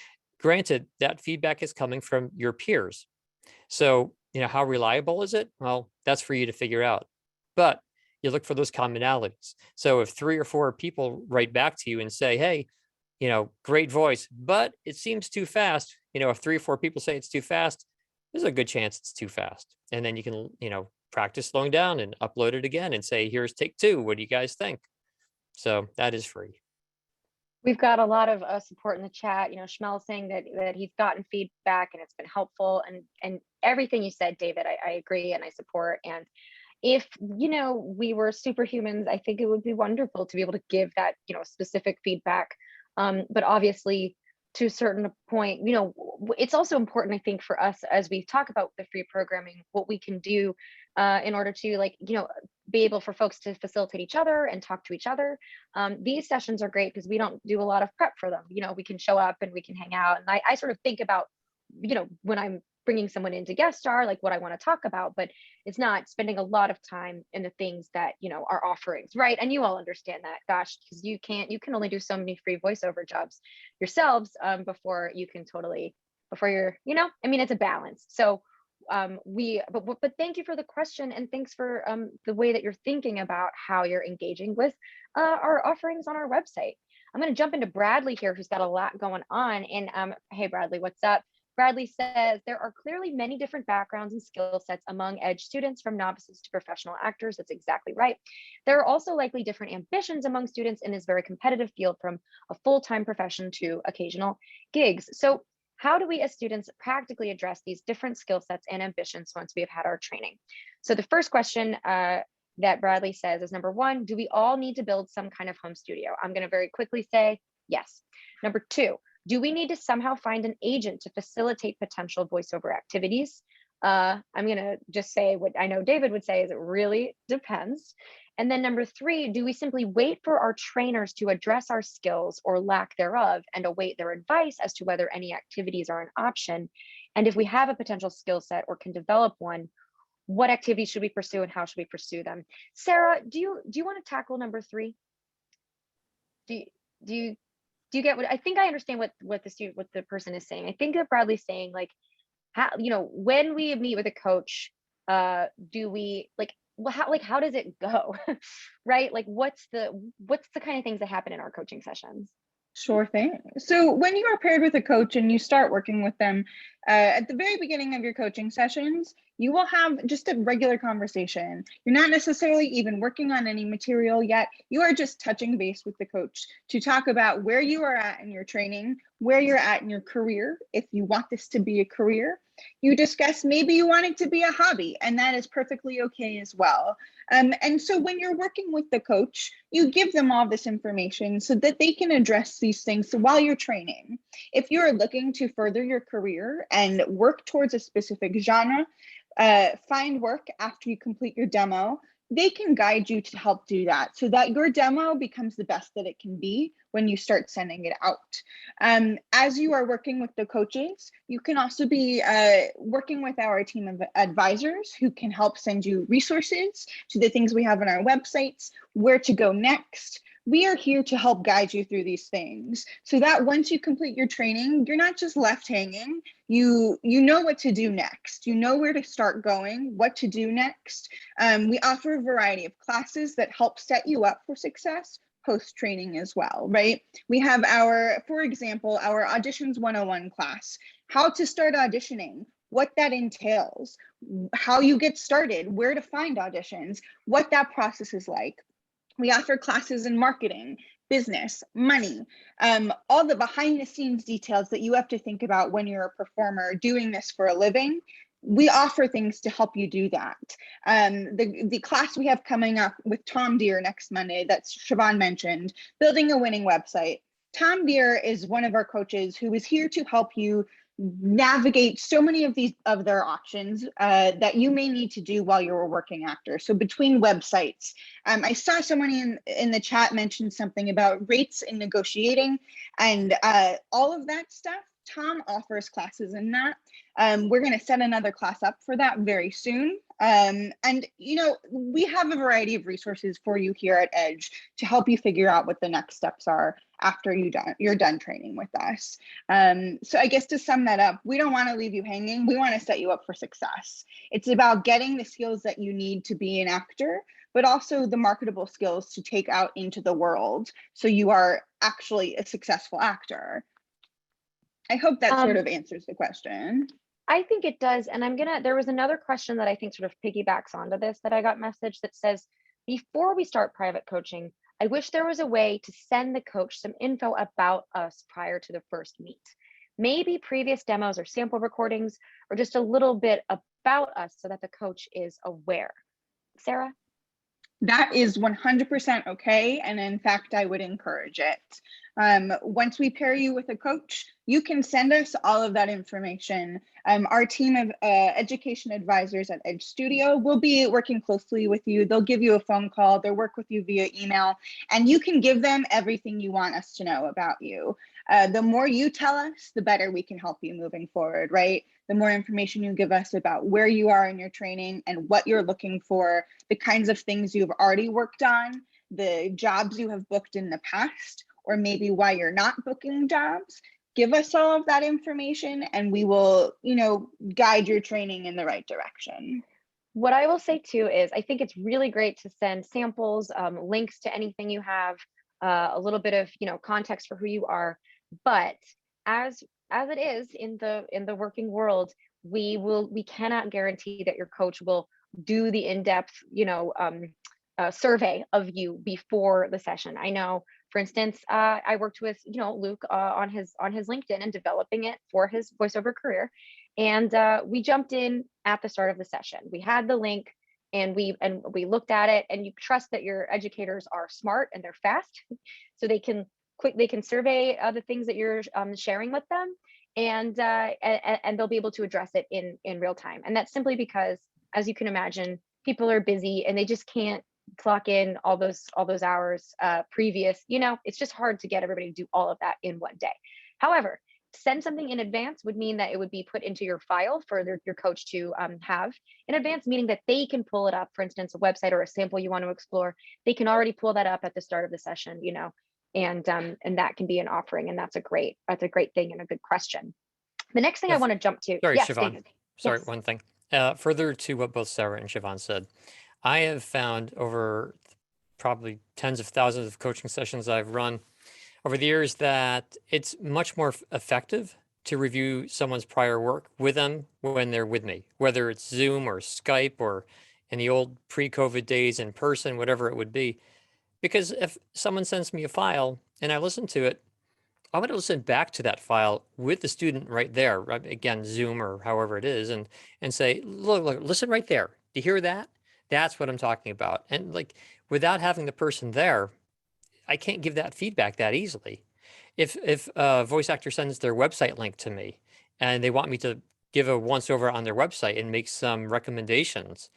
Granted, that feedback is coming from your peers. So, how reliable is it? Well, that's for you to figure out. But you look for those commonalities. So if 3 or 4 people write back to you and say, hey, great voice, but it seems too fast. If 3 or 4 people say it's too fast, there's a good chance it's too fast. And then you can, practice slowing down and upload it again and say, here's take 2. What do you guys think? So that is free. We've got a lot of support in the chat. Shmel saying that he's gotten feedback and it's been helpful, and everything you said, David, I agree and I support. And if we were superhumans, I think it would be wonderful to be able to give that specific feedback. But obviously, to a certain point, it's also important, I think, for us as we talk about the free programming, what we can do in order to be able for folks to facilitate each other and talk to each other. These sessions are great because we don't do a lot of prep for them. We can show up and we can hang out. And I sort of think about, when I'm bringing someone in to guest star, like what I want to talk about, but it's not spending a lot of time in the things that, are offerings, right? And you all understand that, gosh, because you can only do so many free voiceover jobs yourselves before you're, it's a balance. So but thank you for the question, and thanks for the way that you're thinking about how you're engaging with our offerings on our website. I'm going to jump into Bradley here, who's got a lot going on. And hey, Bradley, what's up? Bradley says, there are clearly many different backgrounds and skill sets among EDGE students, from novices to professional actors. That's exactly right. There are also likely different ambitions among students in this very competitive field, from a full-time profession to occasional gigs. So how do we as students practically address these different skill sets and ambitions once we have had our training? So the first question that Bradley says is, number 1, do we all need to build some kind of home studio? I'm going to very quickly say yes. Number 2, do we need to somehow find an agent to facilitate potential voiceover activities? I'm going to just say what I know David would say is it really depends. And then number 3, do we simply wait for our trainers to address our skills or lack thereof and await their advice as to whether any activities are an option? And if we have a potential skill set or can develop one, what activities should we pursue and how should we pursue them? Sarah, do you want to tackle number 3? Do you get what I think? I understand what the person is saying. I think that Bradley's saying, like, how, when we meet with a coach, do we how does it go? Right? Like, what's the kind of things that happen in our coaching sessions? Sure thing. So when you are paired with a coach and you start working with them, at the very beginning of your coaching sessions, you will have just a regular conversation. You're not necessarily even working on any material yet. You are just touching base with the coach to talk about where you are at in your training, where you're at in your career, if you want this to be a career. You discuss maybe you want it to be a hobby, and that is perfectly okay as well. And so when you're working with the coach, you give them all this information so that they can address these things while you're training. If you're looking to further your career and work towards a specific genre, find work after you complete your demo, they can guide you to help do that so that your demo becomes the best that it can be when you start sending it out. As you are working with the coaches, you can also be working with our team of advisors who can help send you resources to the things we have on our websites, where to go next. We are here to help guide you through these things so that once you complete your training, you're not just left hanging. You know what to do next. You know where to start going, what to do next. We offer a variety of classes that help set you up for success post-training as well, right? We have for example, our Auditions 101 class, how to start auditioning, what that entails, how you get started, where to find auditions, what that process is like. We offer classes in marketing, business, money, all the behind the scenes details that you have to think about when you're a performer doing this for a living. We offer things to help you do that. The class we have coming up with Tom Deere next Monday, that Siobhan mentioned, building a winning website. Tom Deere is one of our coaches who is here to help you navigate so many of their options that you may need to do while you're a working actor. So between websites, I saw someone in the chat mention something about rates and negotiating, and all of that stuff. Tom offers classes in that. We're going to set another class up for that very soon. And, you know, we have a variety of resources for you here at Edge to help you figure out what the next steps are after you're done training with us. So I guess to sum that up, we don't want to leave you hanging. We want to set you up for success. It's about getting the skills that you need to be an actor, but also the marketable skills to take out into the world so you are actually a successful actor. I hope that sort of answers the question. I think it does. And there was another question that I think sort of piggybacks onto this that I got messaged that says, before we start private coaching, I wish there was a way to send the coach some info about us prior to the first meet. Maybe previous demos or sample recordings, or just a little bit about us so that the coach is aware. Sarah? That is 100% okay. And in fact, I would encourage it. Once we pair you with a coach, you can send us all of that information. Our team of education advisors at Edge Studio will be working closely with you. They'll give you a phone call, they'll work with you via email, and you can give them everything you want us to know about you. The more you tell us, the better we can help you moving forward, right? The more information you give us about where you are in your training and what you're looking for, the kinds of things you've already worked on, the jobs you have booked in the past, or maybe why you're not booking jobs. Give us all of that information and we will, you know, guide your training in the right direction. What I will say too is I think it's really great to send samples, links to anything you have, a little bit of, you know, context for who you are. But as it is in the working world, we cannot guarantee that your coach will do the in-depth, you know, survey of you before the session. I know, for instance, I worked with, you know, Luke on his LinkedIn and developing it for his voiceover career, and we jumped in at the start of the session. We had the link, and we looked at it, and you trust that your educators are smart and they're fast, so they can survey the things that you're sharing with them, and they'll be able to address it in real time. And that's simply because, as you can imagine, people are busy and they just can't clock in all those hours previous. You know, it's just hard to get everybody to do all of that in one day. However, send something in advance would mean that it would be put into your file for your coach to have in advance, meaning that they can pull it up. For instance, a website or a sample you want to explore, they can already pull that up at the start of the session, you know, and that can be an offering, and that's a great thing and a good question. The next thing I want to jump to. Sorry, yes, Siobhan. David. Sorry, Yes. one thing. Further to what both Sarah and Siobhan said, I have found over probably tens of thousands of coaching sessions I've run over the years that it's much more effective to review someone's prior work with them when they're with me, whether it's Zoom or Skype or in the old pre-COVID days in person, whatever it would be. Because if someone sends me a file and I listen to it, I want to listen back to that file with the student right there, right? Again, Zoom or however it is, and say, look, listen right there. Do you hear that? That's what I'm talking about. And like, without having the person there, I can't give that feedback that easily. If a voice actor sends their website link to me and they want me to give a once over on their website and make some recommendations,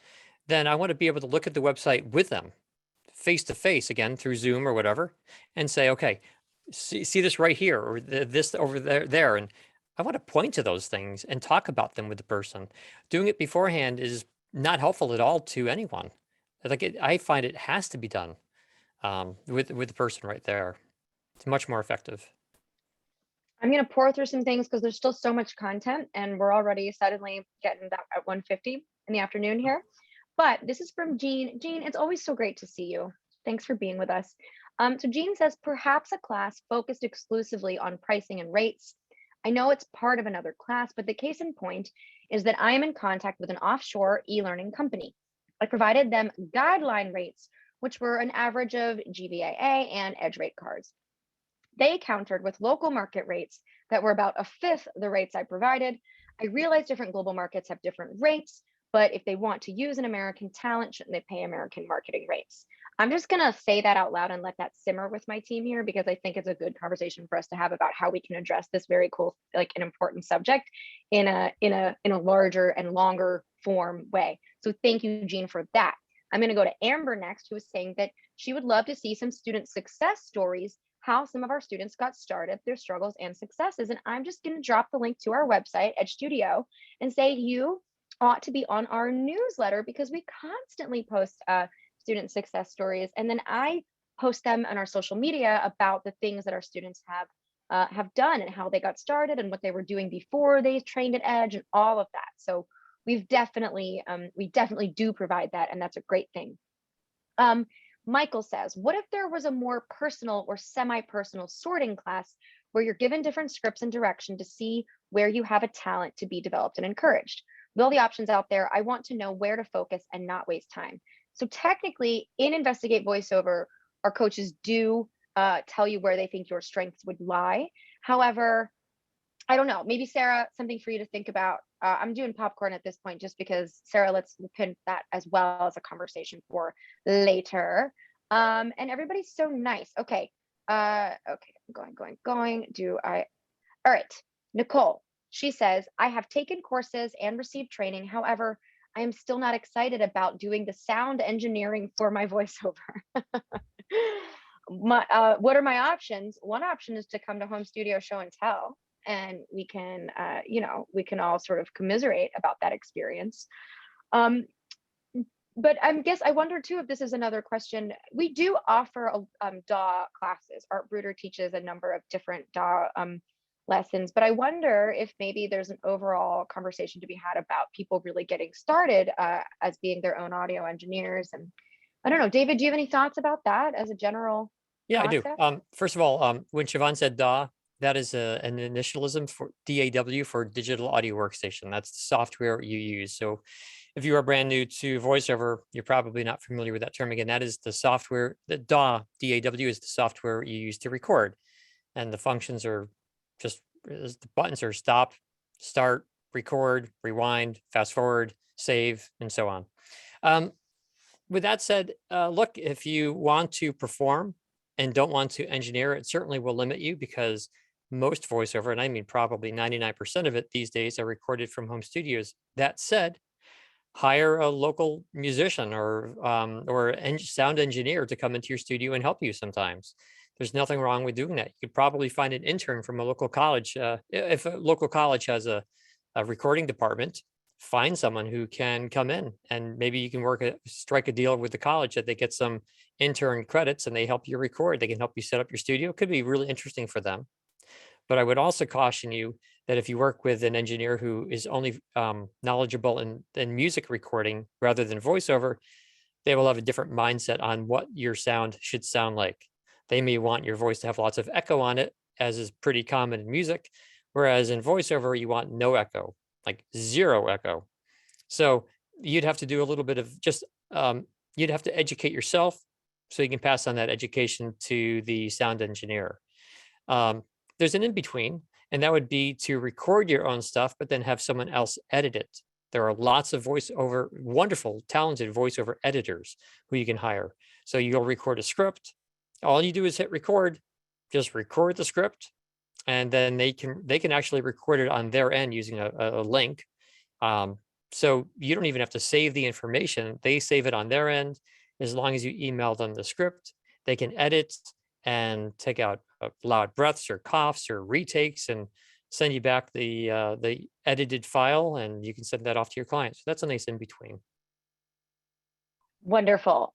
then I want to be able to look at the website with them face to face, again through Zoom or whatever, and say, okay, see this right here or this over there. And I want to point to those things and talk about them with the person. Doing it beforehand is not helpful at all to anyone. Like I find it has to be done with the person right there. It's much more effective. I'm going to pour through some things because there's still so much content, and we're already suddenly getting that at 1:50 in the afternoon here. But this is from Jean. Jean, it's always so great to see you. Thanks for being with us. So Jean says, perhaps a class focused exclusively on pricing and rates. I know it's part of another class, but the case in point is that I am in contact with an offshore e-learning company. I provided them guideline rates which were an average of GVAA and Edge rate cards. They countered with local market rates that were about a fifth the rates I provided. I realize different global markets have different rates, but if they want to use an American talent, shouldn't they pay American marketing rates? I'm just gonna say that out loud and let that simmer with my team here, because I think it's a good conversation for us to have about how we can address this very cool, like an important subject in a larger and longer form way. So thank you, Jean, for that. I'm gonna go to Amber next, who is saying that she would love to see some student success stories, how some of our students got started, their struggles and successes. And I'm just going to drop the link to our website, Edge Studio, and say you ought to be on our newsletter, because we constantly post student success stories. And then I post them on our social media about the things that our students have done and how they got started and what they were doing before they trained at Edge and all of that. So we definitely do provide that, and that's a great thing. Michael says, what if there was a more personal or semi-personal sorting class where you're given different scripts and direction to see where you have a talent to be developed and encouraged? With all the options out there, I want to know where to focus and not waste time. So technically in Investigate Voiceover, our coaches do tell you where they think your strengths would lie. However, I don't know, maybe Sarah, something for you to think about. I'm doing popcorn at this point just because, Sarah, let's pin that as well as a conversation for later. And everybody's so nice. Okay, okay, going. All right, Nicole, she says, I have taken courses and received training. However, I am still not excited about doing the sound engineering for my voiceover. What are my options? One option is to come to Home Studio Show and Tell, and we can, we can all sort of commiserate about that experience. But I wonder too if this is another question. We do offer DAW classes. Art Bruder teaches a number of different DAW lessons, but I wonder if maybe there's an overall conversation to be had about people really getting started as being their own audio engineers. And I don't know, David, do you have any thoughts about that as a general concept? I do. First of all, when Siobhan said DAW, that is an initialism for DAW, for Digital Audio Workstation. That's the software you use. So if you are brand new to VoiceOver, you're probably not familiar with that term. Again, that is the software. The DAW, DAW is the software you use to record. And the functions are just, the buttons are stop, start, record, rewind, fast forward, save, and so on. With that said, look, if you want to perform and don't want to engineer, it certainly will limit you, because most voiceover, and I mean probably 99% of it these days, are recorded from home studios. That said, hire a local musician or sound engineer to come into your studio and help you sometimes. There's nothing wrong with doing that. You could probably find an intern from a local college. If a local college has a recording department, find someone who can come in, and maybe you can strike a deal with the college that they get some intern credits and they help you record. They can help you set up your studio. It could be really interesting for them. But I would also caution you that if you work with an engineer who is only knowledgeable in music recording rather than voiceover, they will have a different mindset on what your sound should sound like. They may want your voice to have lots of echo on it, as is pretty common in music, whereas in voiceover, you want no echo, like zero echo. So you'd have to do a little bit of you'd have to educate yourself so you can pass on that education to the sound engineer. There's an in-between, and that would be to record your own stuff, but then have someone else edit it. There are lots of wonderful, talented voiceover editors who you can hire. So you'll record a script. All you do is hit record, just record the script, and then they can actually record it on their end using a link. So you don't even have to save the information. They save it on their end. As long as you email them the script, they can edit and take out loud breaths or coughs or retakes and send you back the edited file, and you can send that off to your client. So that's a nice in between. Wonderful.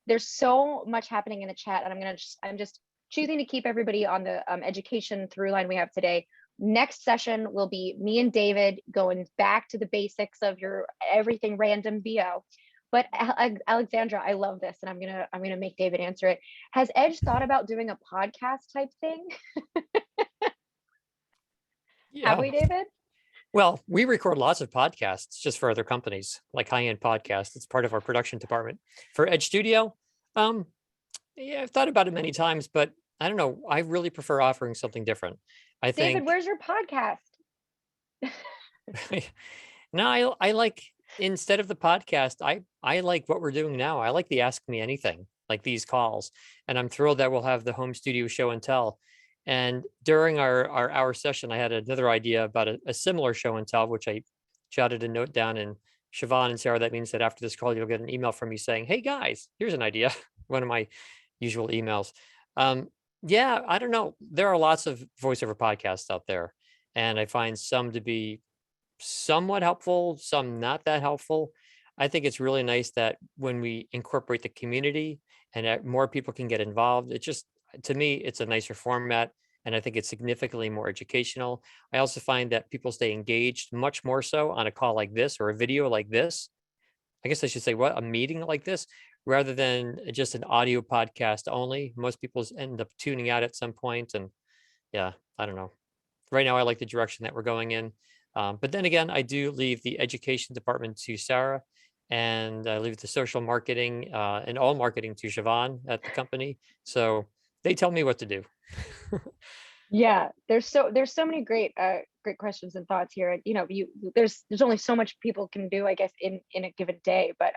There's so much happening in the chat, and I'm just choosing to keep everybody on the education through line we have today. Next session will be me and David going back to the basics of your everything random VO. But Alexandra, I love this, and I'm gonna make David answer it. Has Edge thought about doing a podcast type thing? Yeah. Have we, David? Well, we record lots of podcasts just for other companies, like high-end podcasts. It's part of our production department. For Edge Studio, Um, yeah, I've thought about it many times, but I don't know. I really prefer offering something different. I David, think where's your podcast? no, I like instead of the podcast, I like what we're doing now. I like the Ask Me Anything, like these calls, and I'm thrilled that we'll have the home studio show and tell. And during our hour session, I had another idea about a similar show and tell, which I jotted a note down. And Siobhan and Sarah, that means that after this call, you'll get an email from me saying, "Hey guys, here's an idea." One of my usual emails. Um, yeah, I don't know. There are lots of voiceover podcasts out there, and I find some to be somewhat helpful, some not that helpful. I think it's really nice that when we incorporate the community and that more people can get involved, it just, to me, it's a nicer format. And I think it's significantly more educational. I also find that people stay engaged much more so on a call like this or a video like this. I guess I should say what a meeting like this rather than just an audio podcast only. Most people end up tuning out at some point, and yeah, I don't know. Right now, I like the direction that we're going in. But then again, I do leave the education department to Sarah, and I leave the social marketing and all marketing to Siobhan at the company. So they tell me what to do. Yeah, there's so many great questions and thoughts here. And there's only so much people can do, I guess, in a given day. But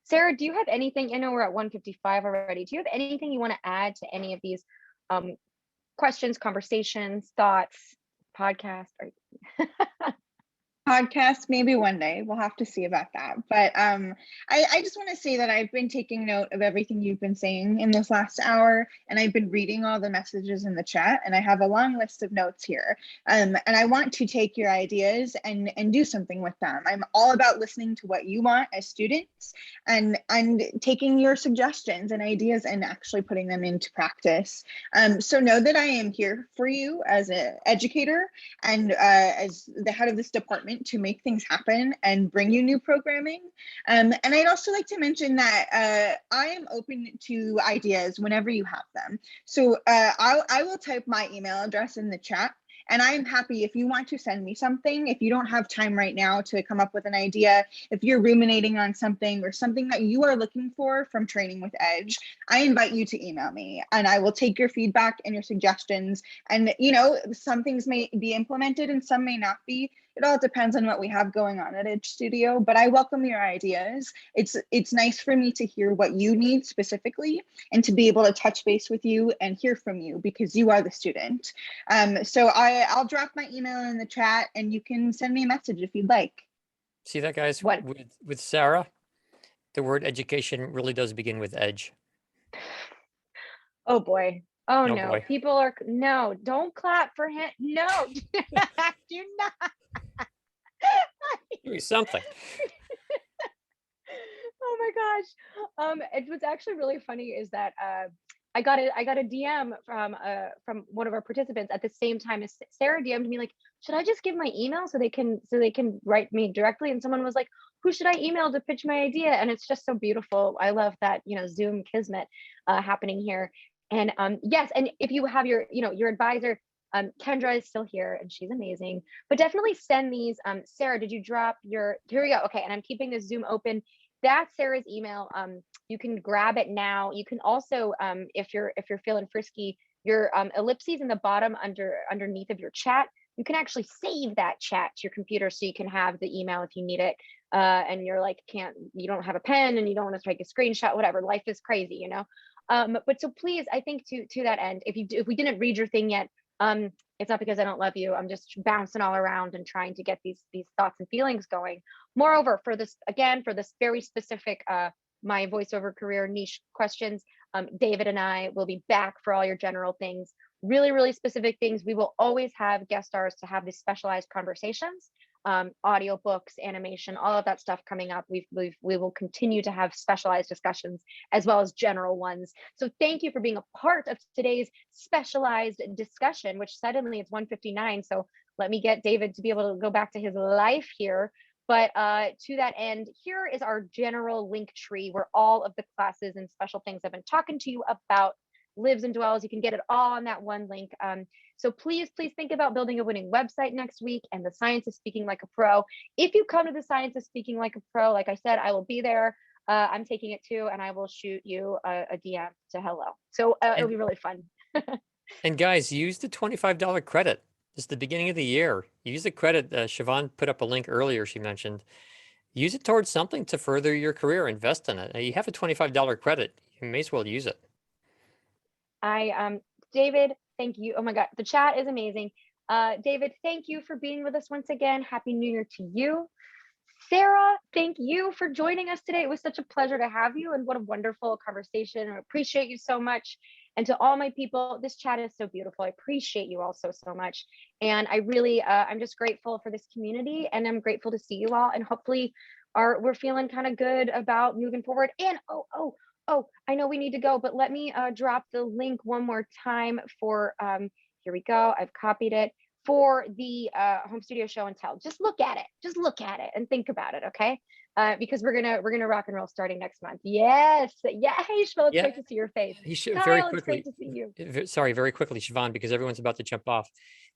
Sarah, do you have anything? I know we're at 1:55 already. Do you have anything you want to add to any of these um questions, conversations, thoughts, podcast? Podcast maybe one day. We'll have to see about that. But I just want to say that I've been taking note of everything you've been saying in this last hour, and I've been reading all the messages in the chat, and I have a long list of notes here. And I want to take your ideas and do something with them. I'm all about listening to what you want as students, and taking your suggestions and ideas and actually putting them into practice. So know that I am here for you as an educator and as the head of this department to make things happen and bring you new programming. And I'd also like to mention that I am open to ideas whenever you have them. So I will type my email address in the chat. And I'm happy if you want to send me something, if you don't have time right now to come up with an idea, if you're ruminating on something or something that you are looking for from Training with Edge, I invite you to email me and I will take your feedback and your suggestions. And, some things may be implemented and some may not be. It all depends on what we have going on at Edge Studio, but I welcome your ideas. It's nice for me to hear what you need specifically and to be able to touch base with you and hear from you because you are the student. So I'll drop my email in the chat and you can send me a message if you'd like. See that, guys? What? With Sarah, the word education really does begin with edge. Oh boy. Oh Oh no. boy. People are no. Don't clap for him. No. Do not. Do something. Oh my gosh. It was actually really funny is that I got a DM from one of our participants at the same time as Sarah DM'd me like, should I just give my email so they can write me directly? And someone was like, who should I email to pitch my idea? And it's just so beautiful. I love that, Zoom kismet happening here. And yes, and if you have your advisor, Kendra is still here and she's amazing, but definitely send these. Sarah, did you drop here we go. Okay. And I'm keeping this Zoom open. That's Sarah's email. You can grab it now. You can also, if you're feeling frisky, your ellipses in the bottom underneath of your chat, you can actually save that chat to your computer so you can have the email if you need it. And you're like, you don't have a pen and you don't want to take a screenshot, whatever. Life is crazy, But so please, I think to that end, if we didn't read your thing yet, it's not because I don't love you. I'm just bouncing all around and trying to get these thoughts and feelings going. Moreover, for this very specific my voiceover career niche questions, David and I will be back for all your general things, really, really specific things. We will always have guest stars to have these specialized conversations, audio books, animation, all of that stuff coming up. We will continue to have specialized discussions as well as general ones. So thank you for being a part of today's specialized discussion, which suddenly it's 1:59. So let me get David to be able to go back to his life here. But to that end, here is our general link tree where all of the classes and special things I've been talking to you about lives and dwells. You can get it all on that one link. So please think about building a winning website next week and the Science of Speaking Like a Pro. If you come to the Science of Speaking Like a Pro, like I said, I will be there. I'm taking it too, and I will shoot you a DM to hello. So it'll be really fun. And guys, use the $25 credit. It's the beginning of the year. Use the credit. Siobhan put up a link earlier, she mentioned. Use it towards something to further your career. Invest in it. You have a $25 credit. You may as well use it. David, thank you. Oh my God, the chat is amazing. David, thank you for being with us once again. Happy New Year to you. Sarah, thank you for joining us today. It was such a pleasure to have you, and what a wonderful conversation. I appreciate you so much. And to all my people, this chat is so beautiful. I appreciate you all so much. And I really, I'm just grateful for this community, and I'm grateful to see you all. And hopefully we're feeling kind of good about moving forward. And oh, I know we need to go, but let me drop the link one more time for, here we go. I've copied it, for the home studio show and tell. Just look at it and think about it, okay? Because we're gonna rock and roll starting next month. Yes, yeah. Hey, Shmuel, it's great to see your face. You should Kyle, very quickly. It's great to see you. Sorry, very quickly, Siobhan, because everyone's about to jump off.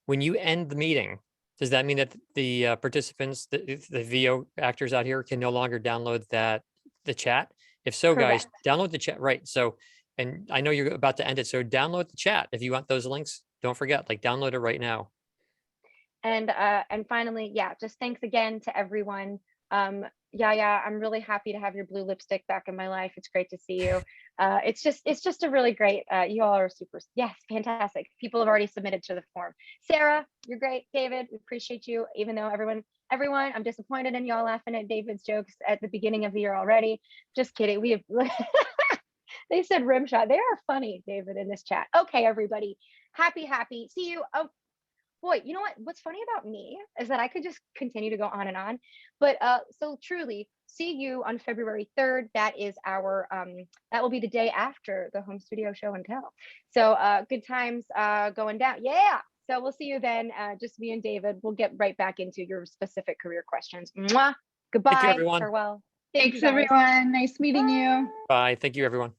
When you end the meeting, does that mean that the participants, the VO actors out here, can no longer download the chat? If so, guys, download the chat. Right. So, and I know you're about to end it, so download the chat if you want those links. Don't forget, like, download it right now. And finally, yeah, just thanks again to everyone. Yeah, I'm really happy to have your blue lipstick back in my life. It's great to see you. It's just a really great, you all are super, yes, fantastic. People have already submitted to the form. Sarah, you're great. David, we appreciate you, even though everyone, I'm disappointed in y'all laughing at David's jokes at the beginning of the year already. Just kidding. We have, they said rimshot. They are funny, David, in this chat. Okay, everybody, happy. See you. Oh, boy, you know what's funny about me is that I could just continue to go on and on, but so truly, see you on February 3rd. That is our that will be the day after the home studio show and tell. So good times going down. Yeah, so we'll see you then. Just me and David. We'll get right back into your specific career questions. Mwah. Goodbye. Thank you, everyone. Farewell. Thanks, everyone. Nice meeting you. Bye. Thank you, everyone.